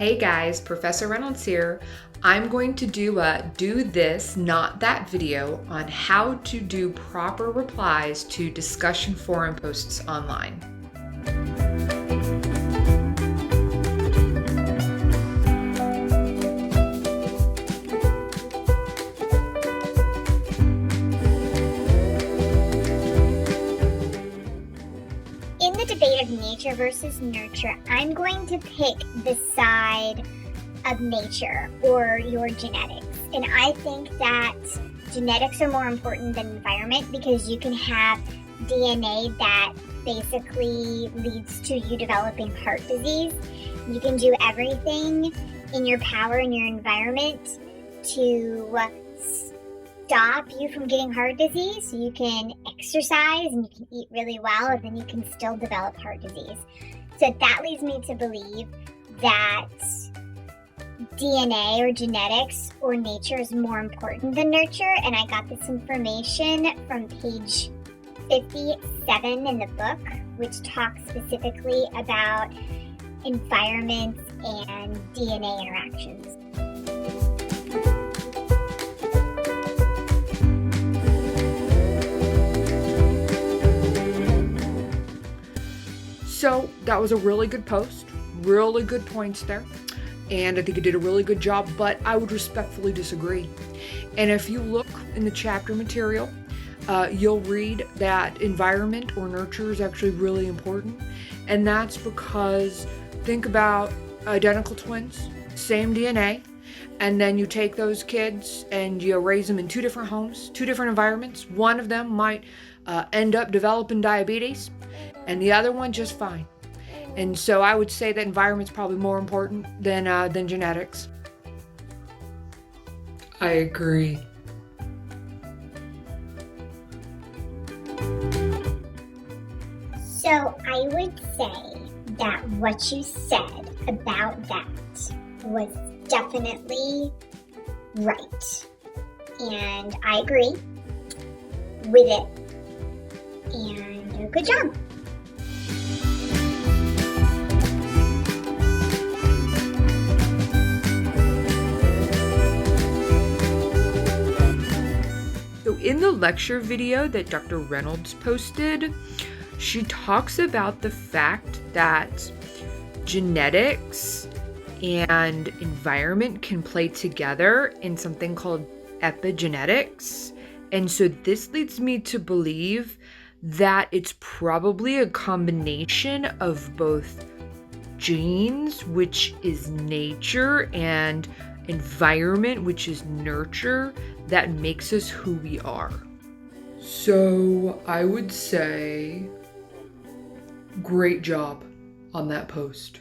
Hey guys, Professor Reynolds here. I'm going to do a do this, not that video on how to do proper replies to discussion forum posts online. In the debate of nature versus nurture, I'm going to pick the side of nature or your genetics. And I think that genetics are more important than environment because you can have DNA that basically leads to you developing heart disease. You can do everything in your power in your environment to stop you from getting heart disease. So you can exercise and you can eat really well, and then you can still develop heart disease. So that leads me to believe that DNA or genetics or nature is more important than nurture. And I got this information from page 57 in the book, which talks specifically about environments and DNA interactions. So that was a really good post, really good points there. And I think you did a really good job, but I would respectfully disagree. And if you look in the chapter material, you'll read that environment or nurture is actually really important. And that's because think about identical twins, same DNA, and then you take those kids and you raise them in two different homes, two different environments. One of them might end up developing diabetes and the other one just fine. And so I would say that environment's probably more important than genetics. I agree. So I would say that what you said about that was definitely right. And I agree with it. And good job. So in the lecture video that Dr. Reynolds posted, she talks about the fact that genetics and environment can play together in something called epigenetics. And so this leads me to believe that it's probably a combination of both genes, which is nature, and environment, which is nurture, that makes us who we are. So I would say great job on that post.